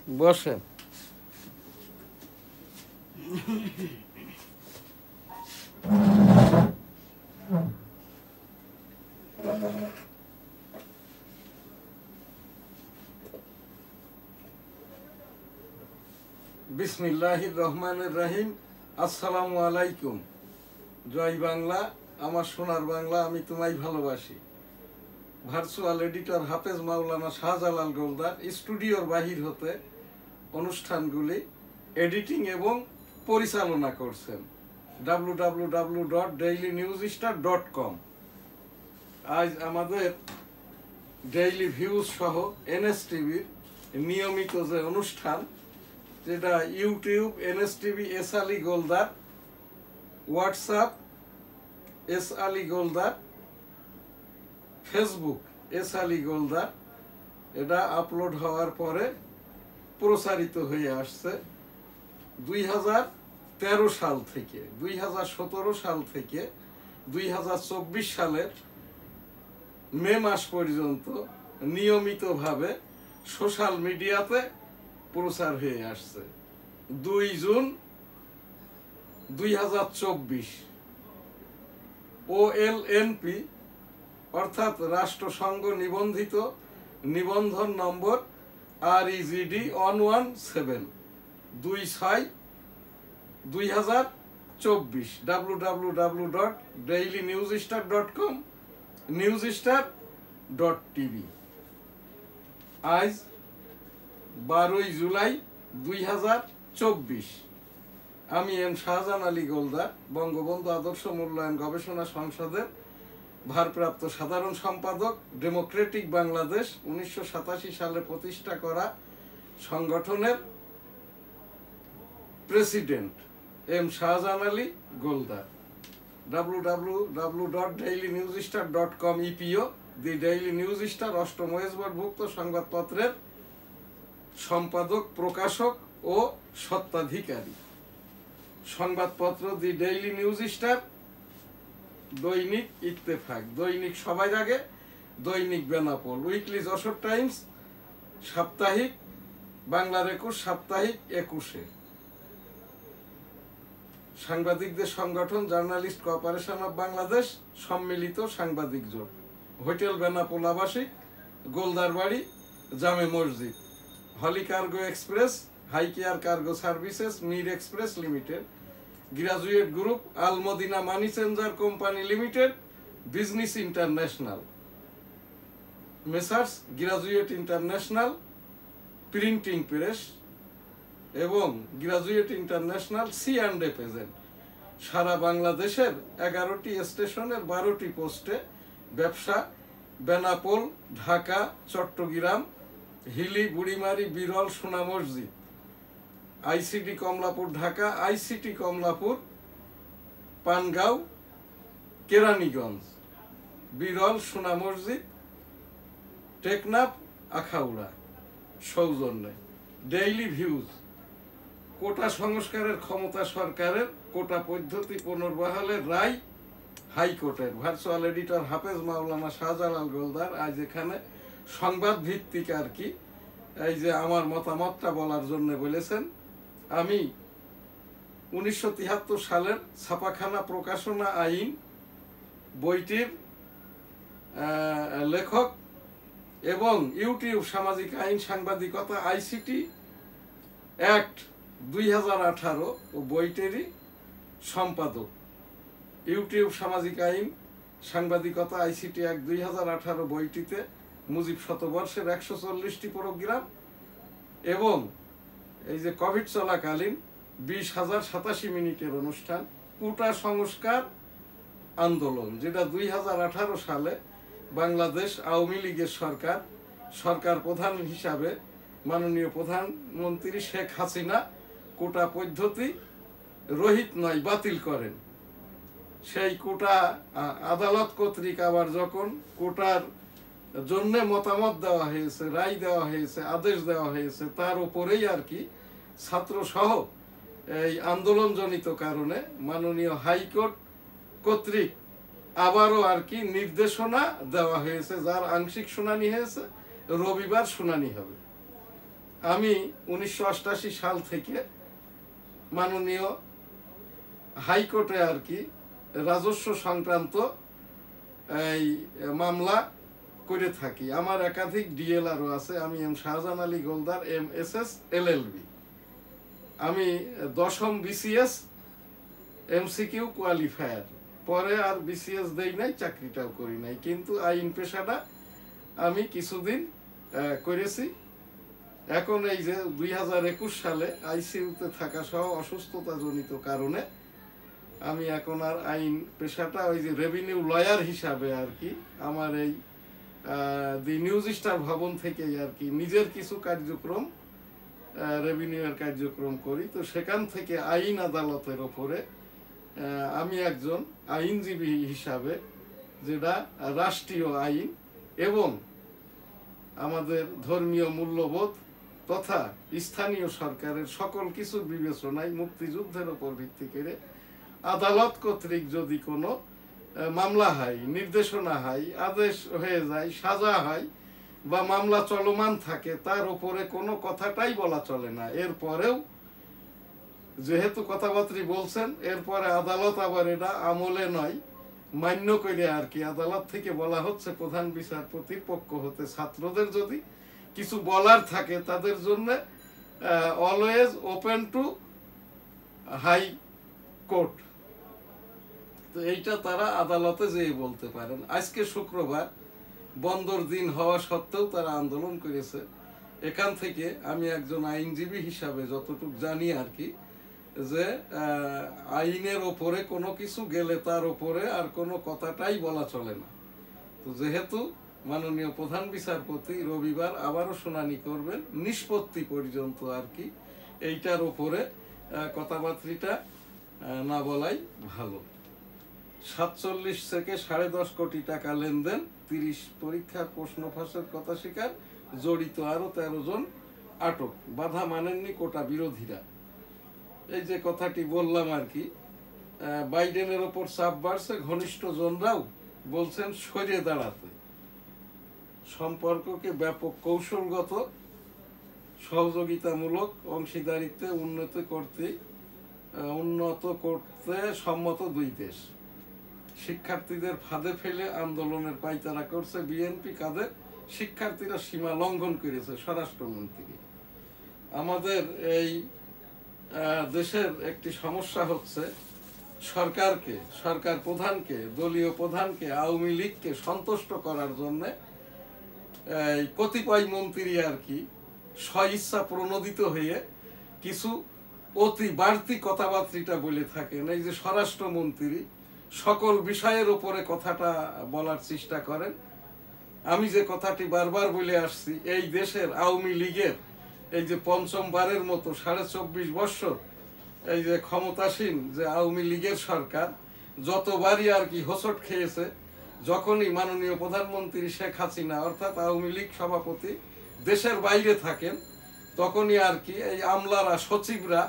বসেন। বিসমিল্লাহির রহমানির রহিম। আসসালামু আলাইকুম। জয় বাংলা, আমার সোনার বাংলা, আমি তোমায় ভালোবাসি। ভার্চুয়াল এডিটর হাফেজ মাওলানা শাহজালাল গোলদার স্টুডিওর বাহির হতে অনুষ্ঠানগুলি এডিটিং এবং পরিচালনা করছেন www.dailynewsstar.com। আজ আমাদের ডেইলি ভিউজ সহ এনএসটিভির নিয়মিত যে অনুষ্ঠান, যেটা YouTube NSTV S Ali Goldar, WhatsApp S Ali Goldar, Facebook S Ali Goldar, এটা আপলোড হওয়ার পরে প্রচারিত হয়ে আসছে 2013 সাল থেকে। 2017 সাল থেকে 2024 সালের মে মাস পর্যন্ত নিয়মিতভাবে সোশ্যাল মিডিয়াতে প্রচার হয়ে আসছে। 2 জুন 2024 OLNP অর্থাৎ রাষ্ট্রসংঘ নিবন্ধিত নিবন্ধন নম্বর REGD 117 26/2024 www.dailynewsstar.com newsstar.tv। আজ 12 জুলাই 2024। আমি এম শাহজাহান আলী গোলদার, বঙ্গবন্ধু আদর্শ মূল্যায়ন গবেষণা সংসদের ভারপ্রাপ্ত সাধারণ সম্পাদক, ডেমোক্রেটিক বাংলাদেশ 1987 সালে প্রতিষ্ঠা করা সংগঠনের president M Shahjahan Ali Goldar. www.dailynewsstar.com EPO the Daily News Star অষ্টম ওয়েজবর্ডভুক্ত সংবাদপত্রের সম্পাদক, প্রকাশক ও স্বত্বাধিকারী। সংবাদপত্র দি ডেইলি নিউজ স্টার, দৈনিক ইত্তেফাক, দৈনিক সবাই আগে, দৈনিক বেনাপোল, উইকলি যশোর টাইমস, সাপ্তাহিক বাংলার 21, সাপ্তাহিক 21। সাংবাদিকদের সংগঠন জার্নালিস্ট কোঅপারেশন অফ বাংলাদেশ, সম্মিলিত সাংবাদিক জোট, হোটেল বেনাপোল আবাসিক, গোলদার বাড়ি, জামে মসজিদ, holy cargo express, high care cargo services, Mir express limited, graduate group, Al Madina money changer company limited, business international, Messrs graduate international printing press এবং গ্রাজুয়েট ইন্টারন্যাশনাল C&F এজেন্ট। সারা বাংলাদেশের 11টি স্টেশনের 12টি পোস্টে ব্যবসা, বেনাপোল, ঢাকা, চট্টগ্রাম, হিলি, বুড়িমারি, বিরল, সোনা মসজিদ, আইসিটি কমলাপুর ঢাকা, আইসিটি কমলাপুর, পানগাঁও, কেরানীগঞ্জ, বিরল, সোনা মসজিদ, টেকনাফ, আখাউড়া সৌজন্যে। ডেইলি ভিউজ, কোটা সংস্কারের ক্ষমতা সরকারের, কোটা পদ্ধতি পুনর্বহালের রায় হাইকোর্টের। ভার্চুয়াল এডিটর হাফেজ মাওলানা শাহজালাল গোলদার আজ এখানে সংবাদ ভিত্তিক আর কি, এই যে আমার মতামতটা বলার জন্য বলেছেন। আমি 1973 সালের ছাপাখানা প্রকাশনা আইন বইটির লেখক এবং ইউটিউব সামাজিক আইন সাংবাদিকতা ICT অ্যাক্ট 2018 ও বইটিরই সম্পাদক। ইউটিউব সামাজিক আইন সাংবাদিকতা ICT অ্যাক্ট 2018 বইটিতে মুজিব শতবর্ষের 140টি প্রোগ্রাম এবং এই যে কোভিড চলাকালীন 20,087 মিনিটের অনুষ্ঠান, কোটা সংস্কার আন্দোলন, যেটা 2018 সালে বাংলাদেশ আওয়ামী লীগের সরকার প্রধান হিসাবে মাননীয় প্রধানমন্ত্রী শেখ হাসিনা কোটা পদ্ধতি রহিত নয় বাতিল করেন। সেই কোটা আদালত কর্তৃক আবার যখন কোটার জন্য মতামত দেওয়া হয়েছে, রায় দেওয়া হয়েছে, আদেশ দেওয়া হয়েছে, তার উপরেই আর কি ছাত্র সহ এই আন্দোলনজনিত কারণে মাননীয় হাইকোর্ট কর্তৃক আবারও আর কি নির্দেশনা দেওয়া হয়েছে, যার আংশিক শুনানি হয়েছে, রবিবার শুনানি হবে। আমি 1988 সাল থেকে মাননীয় হাইকোর্টে আর কি রাজস্ব সংক্রান্ত এই মামলা করে থাকি। আমার একাধিক ডিএলআরও আছে। আমি M Shahjahan Ali Goldar MSS LLB। আমি 10ম BCS MCQ কোয়ালিফায়ার, পরে আর BCS দেই নাই, চাকরিটাও করি নাই, কিন্তু আইন পেশাটা আমি কিছুদিন করেছি। এখন এই যে 2021 সালে ICU-তে থাকা সহ অসুস্থতা জনিত কারণে আমি এখন আর আইন পেশাটা ওই যে রেভিনিউ লয়ার হিসাবে আর কি আমার এই দি নিউজ স্টার ভবন থেকেই আর কি নিজের কিছু কার্যক্রম রেভিনিউয়ের কার্যক্রম করি। তো সেখান থেকে আইন আদালতের ওপরে আমি একজন আইনজীবী হিসাবে, যেটা রাষ্ট্রীয় আইন এবং আমাদের ধর্মীয় মূল্যবোধ তথা স্থানীয় সরকারের সকল কিছু বিবেচনায় মুক্তিযুদ্ধের উপর ভিত্তি করে আদালত কর্তৃক যদি কোনো মামলা হয়, নির্দেশনা হয়, আদেশ হয়ে যায়, সাজা হয় বা মামলা চলমান থাকে, তার উপরে কোনো কথাটাই বলা চলে না। এরপরেও যেহেতু কথাবার্তা বলছেন, এরপরে আদালত আবার এটা আমলে নয় মান্য করে আর কি আদালত থেকে বলা হচ্ছে প্রধান বিচারপতির পক্ষ হতে ছাত্রদের যদি কিছু বলার থাকে তাদের জন্য always open to High Court. তো এইটা তারা আদালতে যেয়ে বলতে পারেন। আজকে শুক্রবার, বন্দর দিন হওয়া সত্ত্বেও তারা আন্দোলন করেছে। এখান থেকে আমি একজন আইনজীবী হিসাবে যতটুকু জানি আর কি, যে আইনের ওপরে কোনো কিছু গেলে তার ওপরে আর কোনো কথাটাই বলা চলে না। তো যেহেতু মাননীয় প্রধান বিচারপতি রবিবার আবারও শুনানি করবেন, নিষ্পত্তি পর্যন্ত আর কি এইটার ওপরে কথাবার্তা না বলাই ভালো। 47 থেকে 10.5 কোটি টাকা লেনদেন, 30 পরীক্ষার প্রশ্ন ফাঁসের কথা স্বীকার, জড়িত আরো 13 জন আটক, বাধা মানেননি কোটা বিরোধীরা। এই যে কথাটি বললাম আর কি, বাইডেনের ওপর চাপ বাড়ছে, ঘনিষ্ঠ জনরাও বলছেন সরে দাঁড়াতে। সম্পর্ককে ব্যাপক কৌশলগত সহযোগিতামূলক অংশীদারিত্বে উন্নত করতে সম্মত দুই দেশ। শিক্ষার্থীদের ফাঁদে ফেলে আন্দোলনের পায়তারা করছে বিএনপি, কাদের? শিক্ষার্থীরা সীমা লঙ্ঘন করেছে স্বরাষ্ট্রমন্ত্রী। আমাদের এই দেশের একটি সমস্যা হচ্ছে সরকার প্রধানকে, দলীয় প্রধানকে, আওয়ামী লীগকে সন্তুষ্ট করার জন্য কতিপয় মন্ত্রী আর কি স্বইচ্ছা প্রণোদিত হয়ে কিছু অতি বাড়তি কথাবার্তা বলে থাকেন। এই যে স্বরাষ্ট্রমন্ত্রী সকল বিষয়ের উপরে কথাটা বলার চেষ্টা করেন। আমি যে কথাটি বারবার বলে আসছি, এই দেশের আওয়ামী লীগের এই যে পঞ্চমবারের মতো 24.5 বছর এই যে ক্ষমতাসীন যে আওয়ামী লীগের সরকার যতবারই আর কি হোঁচট খেয়েছে, যখনই মাননীয় প্রধানমন্ত্রী শেখ হাসিনা অর্থাৎ আওয়ামী লীগ সভাপতি দেশের বাইরে থাকেন, তখনই আর কি এই আমলারা, সচিবরা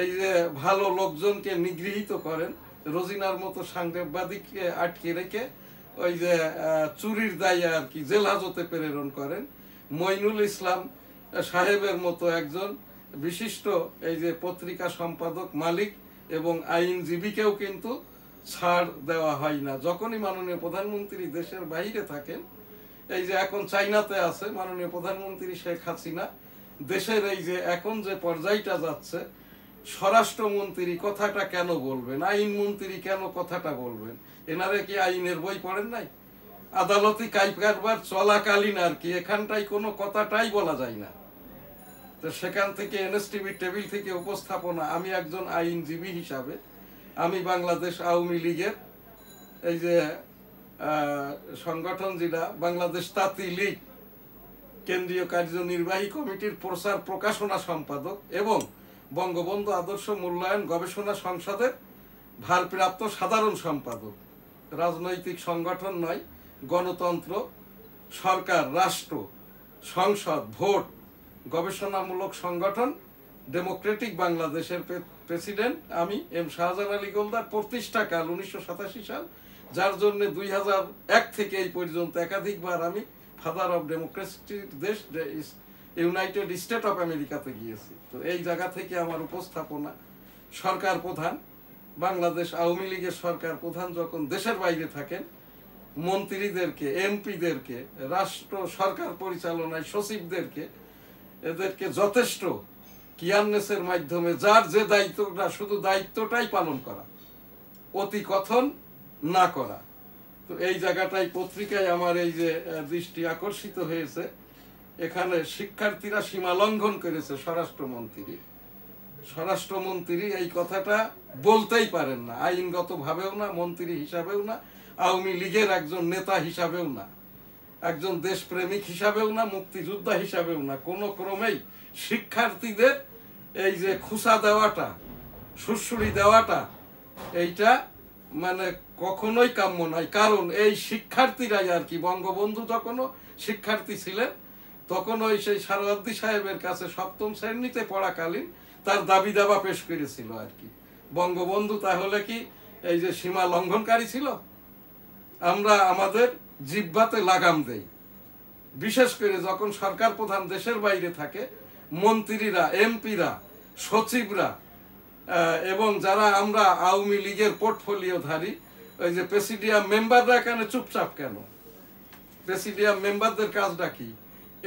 এই যে ভালো লোকজনকে নিগৃহীত করেন, রোজিনার মতো সাংবাদিককে আটকে রেখে ওই যে চুরির দায়ে আর কি জেল হাজতে প্রেরণ করেন। মইনুল ইসলাম সাহেবের মতো একজন বিশিষ্ট এই যে পত্রিকা সম্পাদক, মালিক এবং আইনজীবীকেও কিন্তু ছাড় দেওয়া হয় না। যখনই মাননীয় প্রধানমন্ত্রী দেশের বাইরে থাকেন, এই যে এখন চাইনাতে আছে মাননীয় প্রধানমন্ত্রী শেখ হাসিনা, দেশের এই যে এখন যে পর্যায়টা যাচ্ছে, স্বরাষ্ট্রমন্ত্রী কথাটা কেন বলবেন, আইনমন্ত্রী কেন কথাটা বলবেন? এনারা কি আইনের বই পড়েন নাই? আদালতি কারবার চলাকালীন আর কি এখানটাই কোনো কথাটাই বলা যায় না। তো সেখান থেকে এনএসটিভি টেবিল থেকে উপস্থাপনা, আমি একজন আইনজীবী হিসাবে, আমি বাংলাদেশ আওয়ামী লীগের এই যে সংগঠন যেটা বাংলাদেশ তাঁতি লীগ কেন্দ্রীয় কার্যনির্বাহী কমিটির প্রচার প্রকাশনা সম্পাদক এবং বঙ্গবন্ধু আদর্শ মূল্যায়ন গবেষণা সংসদের ভারপ্রাপ্ত সাধারণ সম্পাদক। রাজনৈতিক সংগঠন নয়, গণতন্ত্র, সরকার, রাষ্ট্র, সংসদ, ভোট, গবেষণামূলক সংগঠন ডেমোক্রেটিক বাংলাদেশের প্রেসিডেন্ট আমি এম শাহজাহান আলী গোলদার। প্রতিষ্ঠাকাল 1987 সাল, যার জন্য 2001 থেকে এই পর্যন্ত একাধিকবার আমি ফাদার অব ডেমোক্রেসির দেশ ইউনাইটেড স্টেট অফ আমেরিকাতে গিয়েছি। তো এই জায়গা থেকে আমার উপস্থাপনা, সরকার প্রধান, বাংলাদেশ আওয়ামী লীগের সরকার প্রধান যখন দেশের বাইরে থাকেন, মন্ত্রীদেরকে, এমপিদেরকে, রাষ্ট্র সরকার পরিচালনায় সচিবদেরকে, এদেরকে যথেষ্ট কিয়ারনেসের মাধ্যমে যার যে দায়িত্বটা, শুধু দায়িত্বটাই পালন করা, অতি কথন না করা। তো এই জায়গাটাই পত্রিকায় আমার এই যে দৃষ্টি আকর্ষিত হয়েছে, এখানে শিক্ষার্থীরা সীমা লঙ্ঘন করেছে। স্বরাষ্ট্রমন্ত্রী এই কথাটা বলতেই পারেন না, আইনগত ভাবেও না, মন্ত্রী হিসাবেও না, আওয়ামী লীগের একজন নেতা হিসাবেও না, একজন দেশপ্রেমিক হিসাবেও না, মুক্তিযোদ্ধা হিসাবেও না। কোনো ক্রমেই শিক্ষার্থীদের এই যে খুসা দেওয়াটা, সুড়সুড়ি দেওয়াটা, এইটা মানে কখনোই কাম্য নয়। কারণ এই শিক্ষার্থীরাই আর কি, বঙ্গবন্ধু যখনও শিক্ষার্থী ছিলেন তখন ওই সেই সারওয়ার্দী সাহেবের কাছে সপ্তম শ্রেণীতে পড়াকালীন তার দাবি দাবা পেশ করেছিল আর কি। বঙ্গবন্ধু তাহলে কি এই যে সীমা লঙ্ঘনকারী ছিল? আমরা আমাদের জিহ্বাতে লাগাম দেই, বিশেষ করে যখন সরকার প্রধান দেশের বাইরে থাকে, মন্ত্রীরা, এমপিরা, সচিবরা এবং যারা আমরা আওয়ামী লীগের পোর্টফোলিওধারী, ওই যে প্রেসিডিয়াম মেম্বাররা এখানে চুপচাপ কেন? প্রেসিডিয়াম মেম্বারদের কাজটা কি?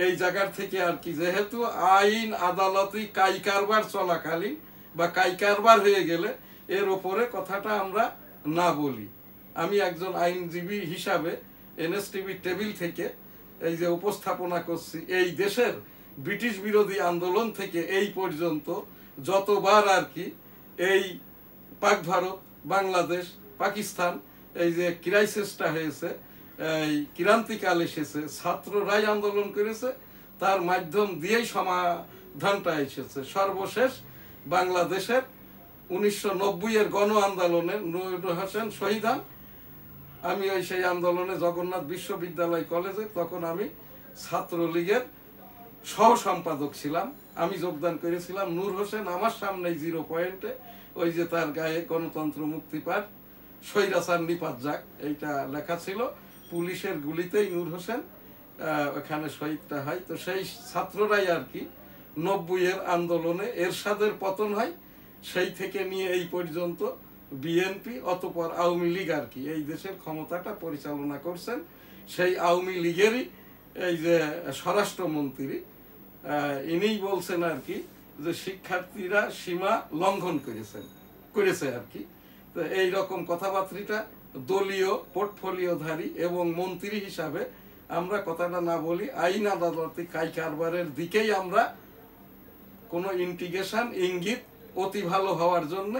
এই জায়গার থেকে আর কি, যেহেতু আইন আদালতি কারবার চলাকালীন বা কারবার হয়ে গেলে এর ওপরে কথাটা আমরা না বলি। আমি একজন আইনজীবী হিসাবে এনএসটিভি টেবিল থেকে এই যে উপস্থাপনা করছি, এই দেশের ব্রিটিশ বিরোধী আন্দোলন থেকে এই পর্যন্ত যতবার আর কি এই পাক ভারত, বাংলাদেশ, পাকিস্তান এই যে ক্রাইসিসটা হয়েছে, এই ক্রান্তিকাল এসেছে, ছাত্ররাই আন্দোলন করেছে, তার মাধ্যম দিয়েই সমাধানটা এসেছে। সর্বশেষ বাংলাদেশের 1990-এর গণ আন্দোলনে নূর হোসেন শহীদ হন। আমি ওই সেই আন্দোলনে জগন্নাথ বিশ্ববিদ্যালয় কলেজে, তখন আমি ছাত্রলীগের সহ সম্পাদক ছিলাম। আমি যোগদান করেছিলাম। নূর হোসেন আমার সামনেই 0 পয়েন্টে ওই যে তার গায়ে গণতন্ত্র মুক্তি পাঠ, স্বৈরাচার নিপাত যাক, এইটা লেখা ছিল। পুলিশের গুলিতেই নূর হোসেন ওখানে শহীদটা হয়। তো সেই ছাত্ররাই আর কি 90-এর আন্দোলনে এরশাদের পতন হয়। সেই থেকে নিয়ে এই পর্যন্ত বিএনপি, অতঃপর আওয়ামী লীগ আর কি এই দেশের ক্ষমতাটা পরিচালনা করছেন। সেই আওয়ামী লীগেরই এই যে স্বরাষ্ট্রমন্ত্রী, ইনিই বলছেন আর কি যে শিক্ষার্থীরা সীমা লঙ্ঘন করেছে আর কি। তো এইরকম কথাবার্তা দলীয় পোর্টফোলিওধারী এবং মন্ত্রী হিসাবে আমরা কথাটা না বলি, আইন আদালতি কারবারের দিকেই আমরা কোনো ইন্টিগ্রেশন, ইঙ্গিত অতি ভালো হওয়ার জন্য,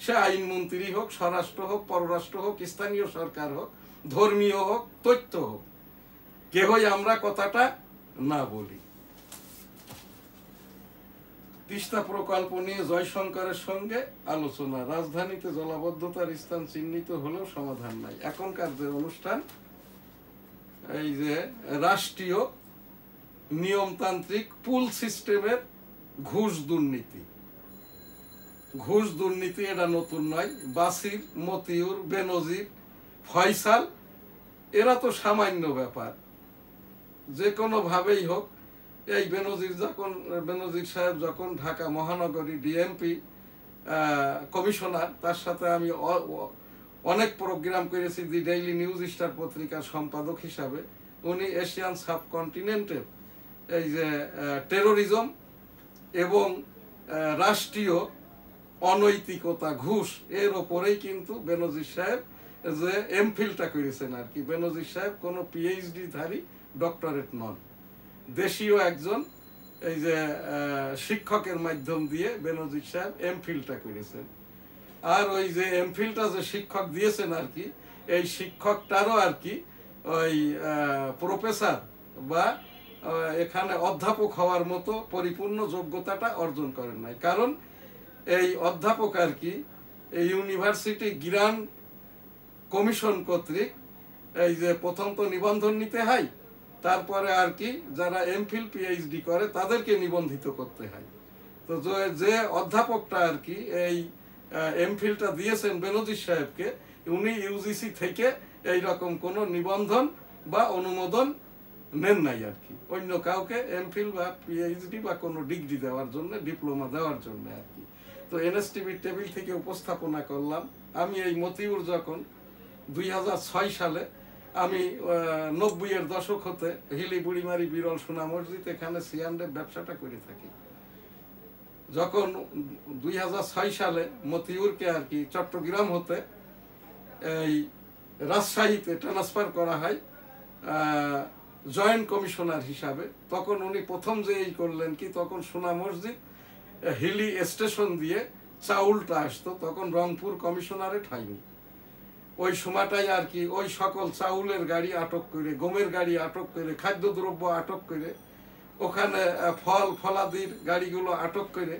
সে আইনমন্ত্রী হোক, স্বরাষ্ট্র হোক, পররাষ্ট্র হোক, স্থানীয় সরকার হোক, ধর্মীয় হোক, তথ্য হোক, কেহই আমরা কথাটা না বলি। তিস্তা প্রকল্প নিয়ে জয়শঙ্করের সঙ্গে আলোচনা, রাজধানীতে জলাবদ্ধতার স্থান চিহ্নিত হলেও সমাধান নাই। এখনকার যে অনুষ্ঠান, এই যে রাষ্ট্রীয় নিয়মতান্ত্রিক পুল সিস্টেমের ঘুষ দুর্নীতি, এটা নতুন নয়। বাসির, মতিউর, বেনজির, ফয়সাল, এরা তো সামান্য ব্যাপার, যে কোনো ভাবেই হোক। এই বেনজির সাহেব যখন ঢাকা মহানগরী ডিএমপি কমিশনার, তার সাথে আমি অনেক প্রোগ্রাম করেছি দি ডেইলি নিউজ স্টার পত্রিকার সম্পাদক হিসাবে। উনি এশিয়ান সাবকন্টিনেন্টের এই যে টেরোরিজম এবং রাষ্ট্রীয় অনৈতিকতা, ঘুষ, এর ওপরেই কিন্তু বেনজির সাহেব যে এমফিলটা করেছেন আর কি। বেনজির সাহেব কোনো পিএইচডি ধারী ডক্টরেট নন, দেশীয় একজন এই যে শিক্ষকের মাধ্যম দিয়ে বেনজির সাহেব এমফিলটা করেছেন। আর ওই যে এমফিলটা যে শিক্ষক দিয়েছেন আর কি, এই শিক্ষকটারও আর কি ওই প্রফেসর বা এখানে অধ্যাপক হওয়ার মতো পরিপূর্ণ যোগ্যতাটা অর্জন করেন নাই। কারণ এই অধ্যাপক আর কি এই ইউনিভার্সিটি গ্রান্ট কমিশন কর্তৃক এই যে প্রথম তো নিবন্ধন নিতে হয়, তারপরে আর কি যারা এমফিল পিএইচডি করে তাদেরকে নিবন্ধিত করতে হয়। তো যে অধ্যাপকটা আর কি এই এমফিলটা দিয়েছেন বেনজির সাহেবকে, উনি ইউজিসি থেকে এই রকম কোনো নিবন্ধন বা অনুমোদন নেন নাই আর কি, অন্য কাউকে এমফিল বা পিএইচডি বা কোনো ডিগ্রি দেওয়ার জন্য, ডিপ্লোমা দেওয়ার জন্য আর কি। তো এনএসটিভির টেবিল থেকে উপস্থাপনা করলাম। আমি এই মতিউর যখন 2006 সালে আমি 90-এর দশক হতে হিলি বুড়িমারি বিরল সোনা মসজিদ এখানে সিয়ান্ডের ব্যবসাটা করে থাকি। যখন 2006 সালে মতিউরকে আর কি চট্টগ্রাম হতে এই রাজশাহীতে ট্রান্সফার করা হয় জয়েন্ট কমিশনার হিসাবে, তখন উনি প্রথম যে এই করলেন কি, তখন সোনা মসজিদ হিলি স্টেশন দিয়ে চাউলটা আসতো, তখন রংপুর কমিশনারেট হয়নি। ওই সময়টাই আর কি ওই সকল চাউলের গাড়ি আটক করে, গমের গাড়ি আটক করে, খাদ্যদ্রব্য আটক করে, ওখানে ফল ফলাদির গাড়িগুলো আটক করে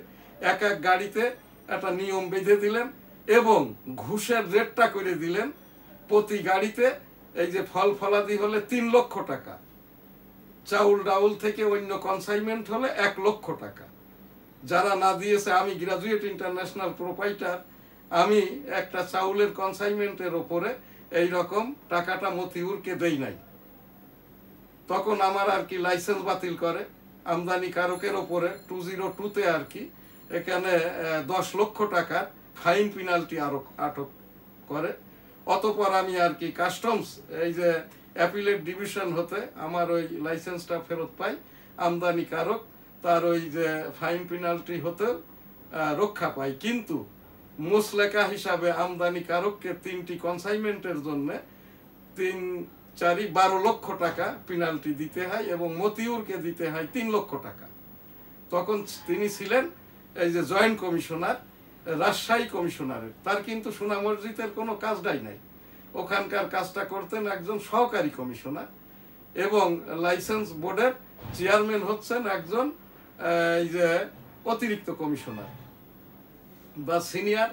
এক এক গাড়িতে একটা নিয়ম বেঁধে দিলেন এবং ঘুষের রেটটা করে দিলেন প্রতি গাড়িতে। এই যে ফল ফলাদি হলে 3 লক্ষ টাকা, চাউল ডাউল থেকে অন্য কনসাইনমেন্ট হলে 1 লক্ষ টাকা। যারা না দিয়েছে, আমি গ্রাজুয়েট ইন্টারন্যাশনাল প্রোপাইটার, আমি একটা চাউলের কনসাইনমেন্টের ওপরে এই রকম টাকাটা মতিউরকে দেই নাই। তখন আমার আর কি লাইসেন্স বাতিল করে, আমদানি কারকের ওপরে 202-তে আর কি এখানে 10 লক্ষ টাকার ফাইন পেনাল্টি আটক করে। অতঃপর আমি আর কি কাস্টমস এই যে অ্যাপিলেট ডিভিশন হতে আমার ওই লাইসেন্সটা ফেরত পাই, আমদানি কারক তার ওই যে ফাইন পেনাল্টি হতেও রক্ষা পাই। কিন্তু মুসলেকা হিসাবে আমদানি কারককে 3টি কনসাইনমেন্টের জন্য 3-4-12 লক্ষ টাকা পেনাল্টি দিতে হয় এবং মতিউরকে দিতে হয় 3 লক্ষ টাকা। তখন তিনি ছিলেন এই যে জয়েন্ট কমিশনার, রাজশাহী কমিশনারের। তার কিন্তু সোনা মসজিদের কোনো কাজটাই নাই, ওখানকার কাজটা করতেন একজন সহকারী কমিশনার এবং লাইসেন্স বোর্ডের চেয়ারম্যান হচ্ছেন একজন এই যে অতিরিক্ত কমিশনার বা সিনিয়র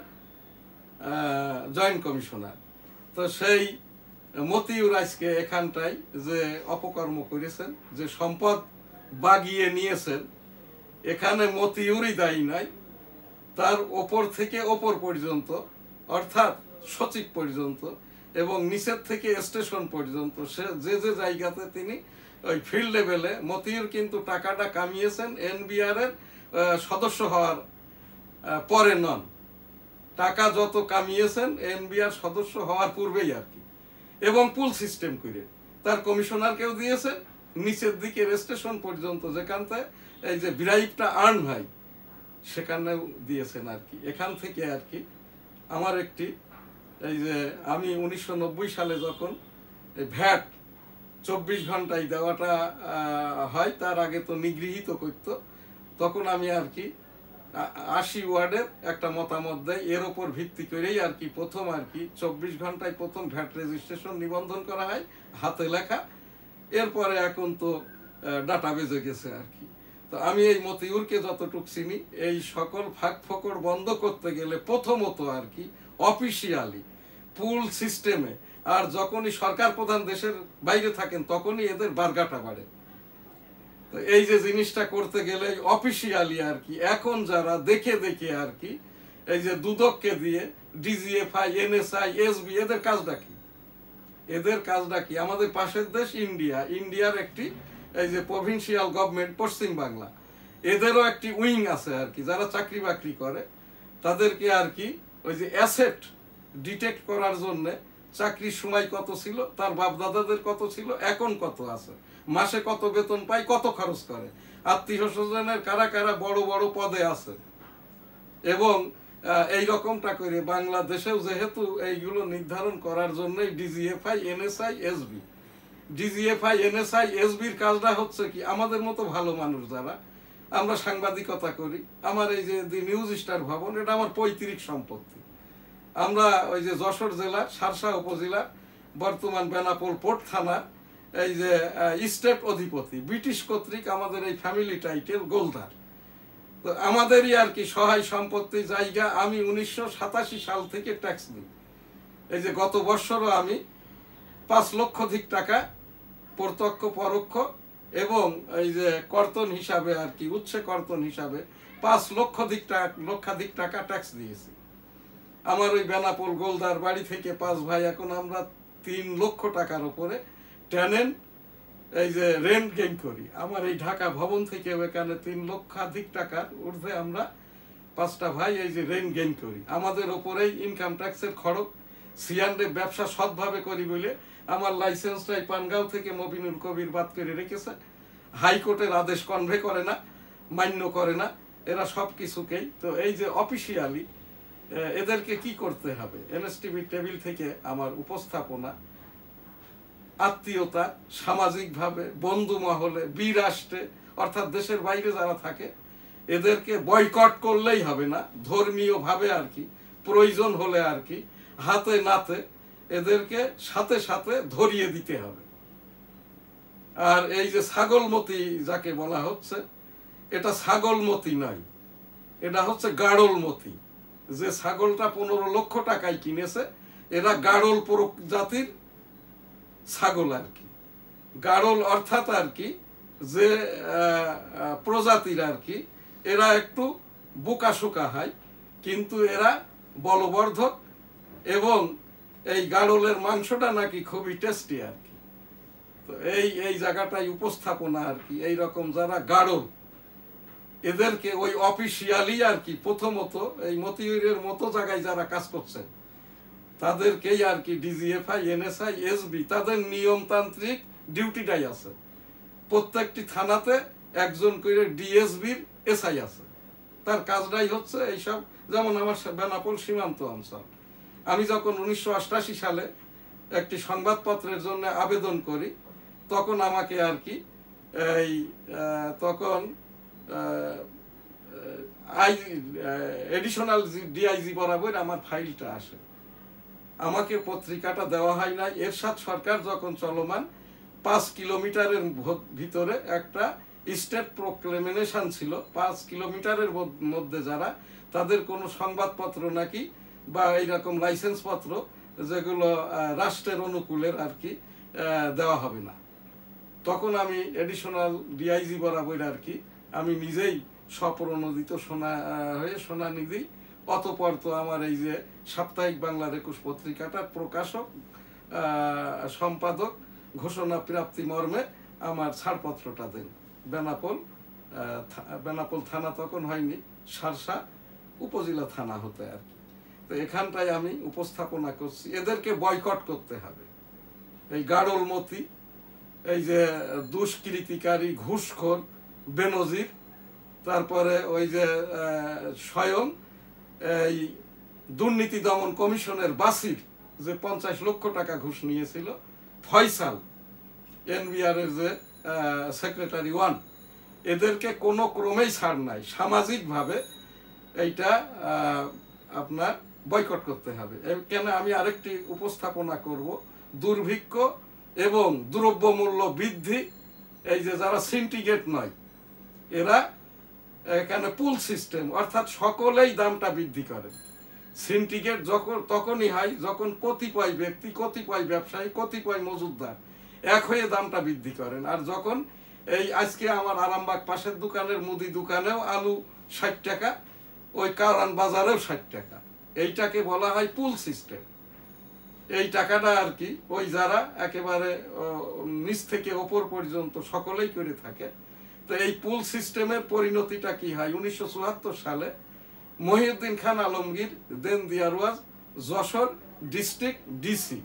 জয়েন্ট কমিশনার। তো সেই মতিউর আজকে এখানটায় যে অপকর্ম করেছেন, যে সম্পদ বাগিয়ে নিয়েছেন, এখানে মতিউরই দায়ী নাই, তার ওপর থেকে ওপর পর্যন্ত অর্থাৎ সচিব পর্যন্ত এবং নিচের থেকে স্টেশন পর্যন্ত সে যে যে জায়গাতে তিনি ওই ফিল্ড লেভেলে, মতিউর কিন্তু টাকাটা কামিয়েছেন এনবিআর এর সদস্য হওয়ার পরে নন, টাকা যত কামিয়েছেন এনবিআর সদস্য হওয়ার পূর্বেই আর কি, এবং পুল সিস্টেম করে তার কমিশনারকেও দিয়েছেন, নিচের দিকে স্টেশন পর্যন্ত যেখানতে এই যে ব্রাইবটা আর্ন হয় সেখানেও দিয়েছেন আর কি। এখান থেকে আর কি আমার একটি এই যে আমি 1990 সালে যখন ভ্যাট 24 ঘন্টায় দেওয়াটা হয়, তার আগে তো নিগৃহীত করতো, তখন আমি আর কি 80 ওয়ার্ডের একটা মতামত দেয়, এর ওপর ভিত্তি করেই আর কি প্রথম আর কি 24 ঘন্টায় প্রথম ভ্যাট রেজিস্ট্রেশন নিবন্ধন করা হয় হাতে লেখা। এরপরে এখন তো ডাটাবেজে গেছে আর কি। তো আমি এই মতিউরকে যতটুকু চিনি, এই সকল ফাঁক ফোকর বন্ধ করতে গেলে প্রথমত আর কি অফিসিয়ালি পুল সিস্টেমে, আর যখনই সরকার প্রধান দেশের বাইরে থাকেন তখনই এদের বার্গাটা বাড়ে। তো এই যে জিনিসটা করতে গেলে অফিসিয়ালি আর কি এখন যারা দেখে দেখে আর কি এই যে দুদককে দিয়ে ডিজিএফআই, এনএসআই, এসবি, এদের কাজটা কি? এদের কাজটা কি? আমাদের পাশের দেশ ইন্ডিয়া, ইন্ডিয়ার একটি এই যে প্রভিন্সিয়াল গভর্নমেন্ট পশ্চিম বাংলা, এদেরও একটি উইং আছে আর কি, যারা চাকরি বাকরি করে তাদেরকে আর কি ওই যে অ্যাসেট ডিটেক্ট করার জন্য চাকরির সময় কত ছিল, তার বাপ দাদাদের কত ছিল, এখন কত আছে, মাসে কত বেতন পায়, কত খরচ করে, আত্মীয় স্বজনের কারা কারা বড় বড় পদে আছে, এবং এই রকমটা করে বাংলাদেশেও যেহেতু এইগুলো নির্ধারণ করার জন্যই DGFI, NSI, SB. DGFI, NSI, এসবির কাজটা হচ্ছে কি, আমাদের মতো ভালো মানুষ যারা আমরা সাংবাদিকতা করি, আমার এই যে দি নিউজ স্টার ভবন, এটা আমার পৈতৃক সম্পত্তি। আমরা ওই যে যশোর জেলার শার্শা উপজেলা বর্তমান বেনাপোল পোর্ট থানার এই যে স্টেট অধিপতি, ব্রিটিশ কর্তৃক আমাদের এই ফ্যামিলি টাইটেল গোলদার। তো আমাদেরই আর কি সহায় সম্পত্তি জায়গা। আমি 1987 সাল থেকে ট্যাক্স দিই। এই যে গত বছরও আমি 5 লক্ষাধিক টাকা প্রত্যক্ষ পরোক্ষ এবং এই যে কর্তন হিসাবে আর কি উচ্ছে কর্তন হিসাবে 5 লক্ষাধিক টাকা ট্যাক্স দিয়েছি। আমার ওই বেনাপোল গোলদার বাড়ি থেকে 5 ভাই, এখন আমরা 3 লক্ষ টাকার উপরে টেনেন্ট এই যে রেন্ট গেইন করি। আমার এই ঢাকা ভবন থেকে এখানে 3 লক্ষাধিক টাকার ঊর্ধ্বে আমরা 5টা ভাই এই যে রেন্ট গেইন করি। আমাদের ওপরেই ইনকাম ট্যাক্সের খড়ক। সিয়ান্ডে ব্যবসা সৎভাবে করি বলে আমার লাইসেন্সটাই পানগাঁও থেকে মবিনুল কবির বাদ করে রেখেছে। হাইকোর্টের আদেশ কনভে করে না, মান্য করে না, এরা সব কিছুকেই। তো এই যে অফিসিয়ালি এদেরকে কি করতে হবে, এনএসটিভি টেবিল থেকে আমার উপস্থাপনা, আত্মীয়তা, সামাজিকভাবে, বন্ধু মহলে, বিরাষ্ট্রে, অর্থাৎ দেশের বাইরে যারা থাকে এদেরকে বয়কট করলেই হবে না, ধর্মীয় ভাবে আর কি, প্রয়োজন হলে আর কি হাতে নাতে এদেরকে সাথে সাথে ধরিয়ে দিতে হবে। আর এই যে ছাগলমতি যাকে বলা হচ্ছে, এটা ছাগলমতি নয়, এটা হচ্ছে গাড়লমতি। যে ছাগলটা 15 লক্ষ টাকায় কিনেছে, এরা গাড়ল প্রজাতির ছাগল আর কি। গাড়ল অর্থাৎ আর কি যে প্রজাতির আর কি, এরা একটু বোকাশোকা হয়, কিন্তু এরা বলবর্ধক এবং এই গাড়লের মাংসটা নাকি খুবই টেস্টি আর কি। তো এই জায়গাটাই উপস্থাপনা আর কি। এইরকম যারা গাড়ল এদেরকে ওই অফিসিয়ালি আর কি, প্রথমত এই মতিউরের মতো জায়গায় যারা কাজ করছে তাদেরকেই আর কি ডিজিএফআই, এনএসআই, এসবি, তাদের নিয়মতান্ত্রিক ডিউটিটাই আছে। প্রত্যেকটি থানাতে একজন করে ডিএসবির এসআই আছে, তার কাজটাই হচ্ছে এইসব। যেমন আমার বেনাপোল সীমান্ত অঞ্চল, আমি যখন 1988 সালে একটি সংবাদপত্রের জন্য আবেদন করি, তখন আমাকে আর কি এই তখন এডিশনাল ডিআইজি বরাবর আমার ফাইলটা আসে, আমাকে পত্রিকাটা দেওয়া হয় না। এরশাদ সরকার যখন চলমান, 5 কিলোমিটারের ভিতরে একটা স্টেট প্রোক্লেমেশন ছিল, 5 কিলোমিটারের মধ্যে যারা, তাদের কোনো সংবাদপত্র নাকি বা এইরকম লাইসেন্স পত্র যেগুলো রাষ্ট্রের অনুকূলের আর কি দেওয়া হবে না। তখন আমি এডিশনাল ডিআইজি বরাবর আর কি আমি নিজেই স্বপ্রণোদিত হয়ে সোনানিধি, অতঃপর তো আমার এই যে সাপ্তাহিক বাংলার 21 পত্রিকাটার প্রকাশক, সম্পাদক ঘোষণা প্রাপ্তি মর্মে আমার ছাড়পত্রটা দেন। বেনাপোল থানা তখন হয়নি, শার্শা উপজেলা থানা হতে আর কি। তো এখানটায় আমি উপস্থাপনা করছি, এদেরকে বয়কট করতে হবে। এই গাড়লমতি, এই যে দুষ্কৃতিকারী, ঘুষখোর, বেনজির, তারপরে ওই যে স্বয়ং এই দুর্নীতি দমন কমিশনের বাসির যে 50 লক্ষ টাকা ঘুষ নিয়েছিল, ফয়সাল এনবিআর এর যে সেক্রেটারি 1, এদেরকে কোনো ক্রমেই ছাড় নাই। সামাজিকভাবে এইটা আপনার বয়কট করতে হবে। কেন আমি আরেকটি উপস্থাপনা করব, দুর্ভিক্ষ এবং দ্রব্যমূল্য বৃদ্ধি, এই যে যারা সিন্ডিকেট নয়, এরা এখানে পুল সিস্টেম, অর্থাৎ সকলেই দামটা বৃদ্ধি করে। সিন্ডিকেট তখনই হয় যখন কতিপয় ব্যক্তি, কতিপয় ব্যবসায়ী, কতিপয় মজুদদার এক হয়ে দামটা বৃদ্ধি করেন। আর যখন এই আজকে আমার আরামবাগ পাশের দোকানের মুদি দোকানেও আলু 60 টাকা, ওই কারণ বাজারেও 60 টাকা, এইটাকে বলা হয় পুল সিস্টেম। এই টাকাটা আর কি ওই যারা একেবারে নিচ থেকে ওপর পর্যন্ত সকলেই করে থাকে। তো এই পুল সিস্টেমের পরিণতিটা কি হয়, 1974 সালে মহিউদ্দিন খান আলমগীর, দেন দেয়ার ওয়াজ যশোর ডিস্ট্রিক্ট ডিসি,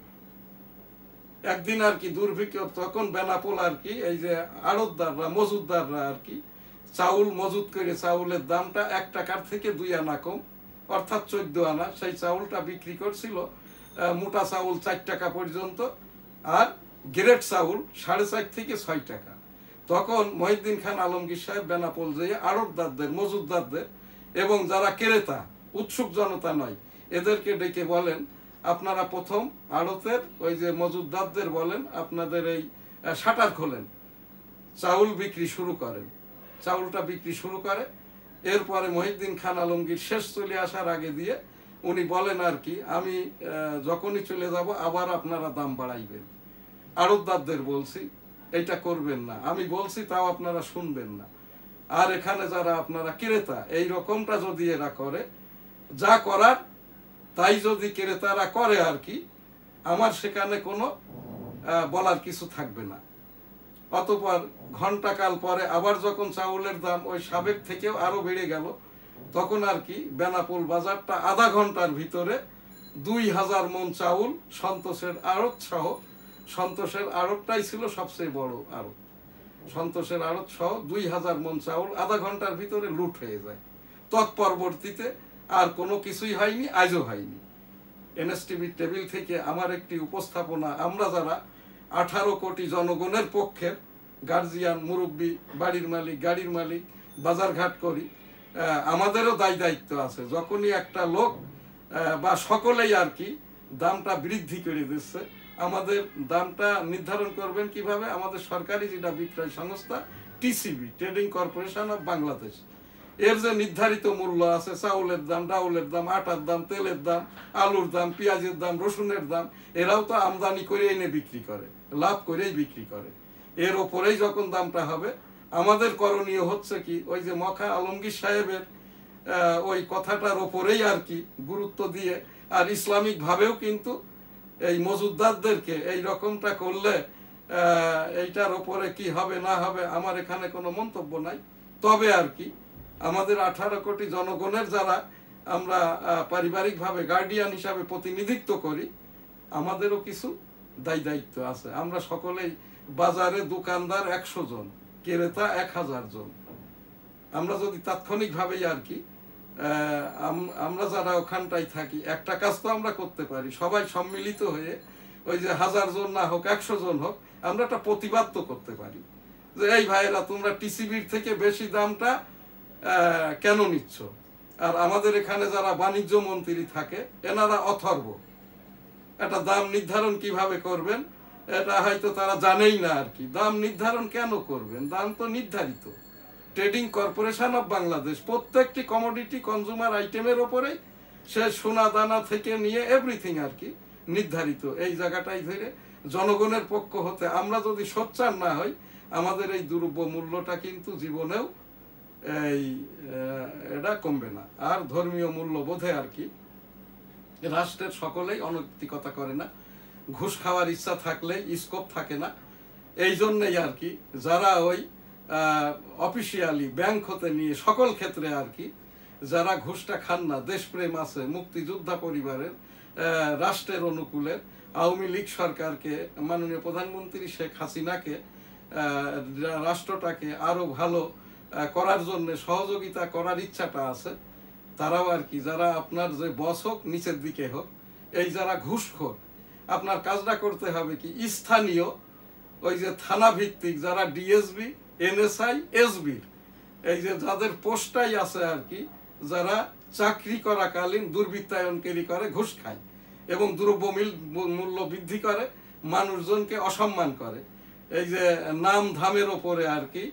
একদিন আর কি দুর্ভিক্ষ, তখন বেনাপোল আর কি এই যে আড়তদাররা, মজুদদাররা আর কি চাউল মজুদ করে, চাউলের দামটা 1 টাকার থেকে 2 আনা কম, অর্থাৎ 14 আনা, সেই চাউলটা বিক্রি করছিল মোটা চাউল 4 টাকা পর্যন্ত, আর গ্রেড চাউল 4.5 থেকে 6 টাকা। তখন মহিউদ্দিন খান আলমগীর সাহেব বেনাপোল যেয়ে আড়তদারদের, মজুদদারদের এবং যারা ক্রেতা, উৎসুক জনতা নয়, এদেরকে ডেকে বলেন, আপনারা প্রথম আড়তের ওই যে মজুদদারদের বলেন আপনাদের এই শাটার খোলেন, চাউল বিক্রি শুরু করেন। চাউলটা বিক্রি শুরু করে। এরপরে মহিউদ্দিন খান আলমগীর শেষ চলে আসার আগে দিয়ে উনি বলেন আর কি, আমি যখনই চলে যাব আবার আপনারা দাম বাড়াইবেন। আড়তদারদের বলছি এইটা করবেন না, আমি বলছি তাও আপনারা শুনবেন না। আর এখানে যারা আপনারা ক্রেতা, এই রকমটা যদি এরা করে, যা করার তাই যদি ক্রেতারা করে আর কি, আমার সেখানে কোনো বলার কিছু থাকবে না। অতঃপর ঘণ্টাকাল পরে আবার যখন চাউলের দাম ওই সাবেক থেকেও আরো বেড়ে গেল, তখন আর কি বেনাপোল বাজারটা আধা ঘন্টার ভিতরে 2000 মন চাউল সন্তোষের আড়ত সহ, সন্তোষের আড়তটাই ছিল সবচেয়ে বড় আড়ত, সন্তোষের আড়ত সহ 2000 মন চাউল আধা ঘন্টার ভিতরে লুট হয়ে যায়। তৎপরবর্তীতে আর কোনো কিছুই হয়নি, আজও হয়নি। এনএসটিভির টেবিল থেকে আমার একটি উপস্থাপনা, আমরা যারা 18 কোটি জনগণের পক্ষের গার্জিয়ান, মুরব্বী, বাড়ির মালিক, গাড়ির মালিক, বাজারঘাট করি, আমাদেরও দায়িত্ব আছে। যখনই একটা লোক বা সকলেই আর কি দামটা বৃদ্ধি করে দিচ্ছে, আমাদের দামটা নির্ধারণ করবেন কিভাবে? আমাদের সরকারি যেটা বিক্রয় সংস্থা TCB, trading corporation of Bangladesh, এর যে নির্ধারিত মূল্য আছে, চাউলের দাম, ডাউলের দাম, আটার দাম, তেলের দাম, আলুর দাম, পেঁয়াজের দাম, রসুনের দাম, এরাও তো আমদানি করে এনে বিক্রি করে, লাভ করেই বিক্রি করে। এর ওপরেই যখন দামটা হবে, আমাদের করণীয় হচ্ছে কি, ওই যে মখা আলমগীর সাহেবের ওই কথাটার ওপরেই আর কি গুরুত্ব দিয়ে, আর ইসলামিক ভাবেও কিন্তু এই মজুদদারদেরকে এই রকমটা করলে এইটার ওপরে কি হবে না হবে আমার এখানে কোনো মন্তব্য নাই। তবে আর কি আমাদের 18 কোটি জনগণের যারা আমরা পারিবারিকভাবে গার্ডিয়ান হিসাবে প্রতিনিধিত্ব করি, আমাদেরও কিছু দায়িত্ব আছে। আমরা সকলেই বাজারে দোকানদার 100 জন, ক্রেতা 1000 জন। আমরা যদি তাৎক্ষণিকভাবেই আর কি আমরা যারা ওখানটাই থাকি, একটা কাজ তো আমরা করতে পারি, সবাই সম্মিলিত হয়ে, ওই যে 1000 জন না হোক, 100 জন হোক, আমরা একটা প্রতিবাদ তো করতে পারি যে এই ভাইয়েরা তোমরা টিসিবির থেকে বেশি দামটা কেন নিচ্ছ? আর আমাদের এখানে যারা বাণিজ্য মন্ত্রী থাকে, এনারা অথর্ব, একটা দাম নির্ধারণ কিভাবে করবেন এটা হয়তো তারা জানেই না আর কি। দাম নির্ধারণ কেন করবেন? দাম তো নির্ধারিত। ট্রেডিং কর্পোরেশন অফ বাংলাদেশ প্রত্যেকটি কমোডিটি কনজুমার আইটেমের ওপরেই, সে সোনা দানা থেকে নিয়ে এভরিথিং আর কি নির্ধারিত। এই জায়গাটাই ধরে জনগণের পক্ষ হতে আমরা যদি সোচ্চার না হই, আমাদের এই দ্রব্য মূল্যটা কিন্তু জীবনেও এটা কমবে না। আর ধর্মীয় মূল্যবোধে আর কি রাষ্ট্রের সকলেই অনৈতিকতা করে না, ঘুষ খাওয়ার ইচ্ছা থাকলে স্কোপ থাকে না। এই জন্যই আর কি যারা ওই অফিসিয়ালি ব্যাংক হতে নিয়ে সকল ক্ষেত্রে আর কি যারা ঘুষটা খান না, দেশপ্রেম আছে, মুক্তিযোদ্ধা পরিবারের, রাষ্ট্রের অনুকূলের, আওয়ামী লীগ সরকারকে, মাননীয় প্রধানমন্ত্রী শেখ হাসিনাকে, রাষ্ট্রটাকে আরো ভালো করার জন্য সহযোগিতা করার ইচ্ছাটা আছে, তারাও আর কি, যারা আপনার যে বস হোক নিচের দিকে হোক, এই যারা ঘুষখোর, আপনার কাজটা করতে হবে কি, স্থানীয় ওই যে থানা ভিত্তিক যারা ডিএসবি, এনএসআই, এসবির এই যে যাদের পোস্টাই আছে আর কি, যারা চাকরি করাকালীন দুর্বৃত্তায়নকারী করে, ঘুষ খায় এবং দ্রব্য মূল্য বৃদ্ধি করে, মানুষজনকে অসম্মান করে, এই যে নাম ধামের ওপরে আর কি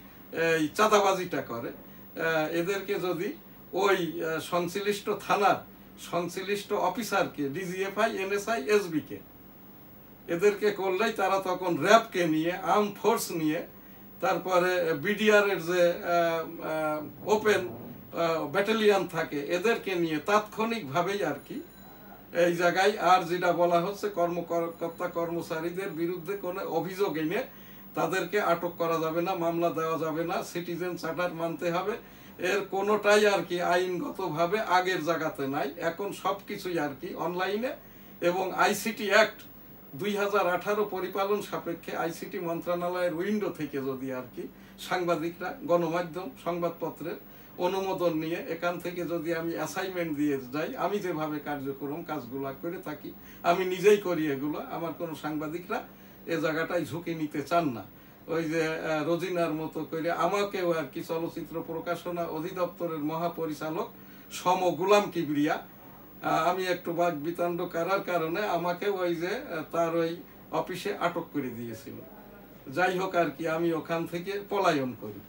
এই চাঁদাবাজিটা করে, এদেরকে যদি ওই সংশ্লিষ্ট থানার সংশ্লিষ্ট অফিসারকে, ডিজিএফআই, এনএসআই, এসবিকে, এদেরকে করলেই তারা তখন র্যাবকে নিয়ে, আর্ম ফোর্স নিয়ে, তারপরে বিডিআর এর যে ওপেন ব্যাটালিয়ান থাকে, এদেরকে নিয়ে তাৎক্ষণিকভাবেই আর কি এই জায়গায়, আর যেটা বলা হচ্ছে কর্মকর্তা কর্মচারীদের বিরুদ্ধে কোনো অভিযোগ এনে তাদেরকে আটক করা যাবে না, মামলা দেওয়া যাবে না, সিটিজেন চার্টার মানতে হবে। এর কোনোটাই আর কি আইনগতভাবে আগের জায়গাতে নাই। এখন সবকিছুই আর কি অনলাইনে, এবং আইসিটি অ্যাক্ট 2018 পরিপালন সাপেক্ষে আইসিটি মন্ত্রণালয়ের উইন্ডো থেকে যদি আর কি সাংবাদিকরা, গণমাধ্যম, সংবাদপত্রের অনুমোদন নিয়ে এখান থেকে যদি আমি অ্যাসাইনমেন্ট দিয়ে যাই, আমি যেভাবে কার্যক্রম কাজগুলো করে থাকি, আমি নিজেই করি এগুলো, আমার কোনো সাংবাদিকরা এ জায়গাটায় ঝুঁকি নিতে চান না। ওই যে রোজিনার মতো করে আমাকেও আর কি চলচ্চিত্র প্রকাশনা অধিদপ্তরের মহাপরিচালক সম গুলাম কিবরিয়া, আমি একটু বাক বিতণ্ড করার কারণে আমাকে ওই যে তার ওই অফিসে আটক করে দিয়েছিল। যাই হোক আর কি আমি ওখান থেকে পলায়ন করি,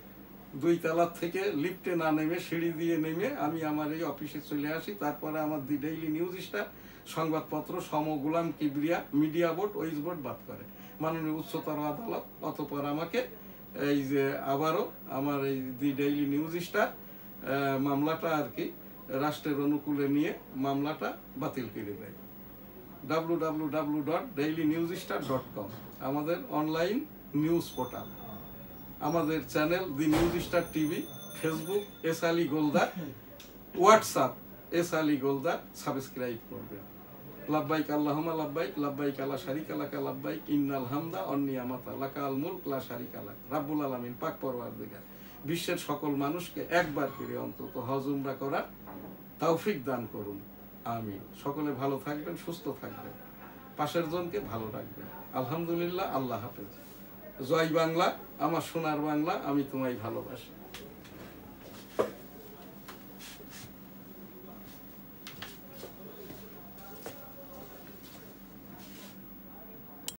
2 তলা থেকে লিফটে না নেমে সিঁড়ি দিয়ে নেমে আমি আমার এই অফিসে চলে আসি। তারপরে আমার দি ডেইলি নিউজ স্টার সংবাদপত্র সম গুলাম কিবরিয়া মিডিয়া বোর্ড, ওইজ বোর্ড বাদ করে মাননীয় উচ্চতর আদালত। অতঃপর আমাকে এই যে আবারও আমার এই দি ডেইলি নিউজ স্টার মামলাটা আর কি রাষ্ট্রের অনুকূলে নিয়ে মামলাটা বাতিল করে দেয়। www.dailynewsstar.com আমাদের অনলাইন নিউজ পোর্টাল। আমাদের চ্যানেল দি news star TV, Facebook S Ali Goldar, WhatsApp S Ali Goldar subscribe করবেন। লাব্বাইক আল্লাহুম্মা লাব্বাইক, লাব্বাইক লা শারিকা লাকা লাব্বাইক, ইন্নাল হামদা ওয়ান নিয়ামাতা লাকাল মুলক লা শারিকা লাক। রাব্বুল আলামিন পাক পরওয়ারদিগার বিশ্বের সকল মানুষকে একবার করে অন্তত হজ উমরা করার তৌফিক দান করুন, আমিন। সকলে ভালো থাকবেন, সুস্থ থাকবেন, পাশের জনকে ভালো রাখবেন। আলহামদুলিল্লাহ, আল্লাহ হাফেজ। জয় বাংলা, আমার সোনার বাংলা, আমি তোমায় ভালোবাসি।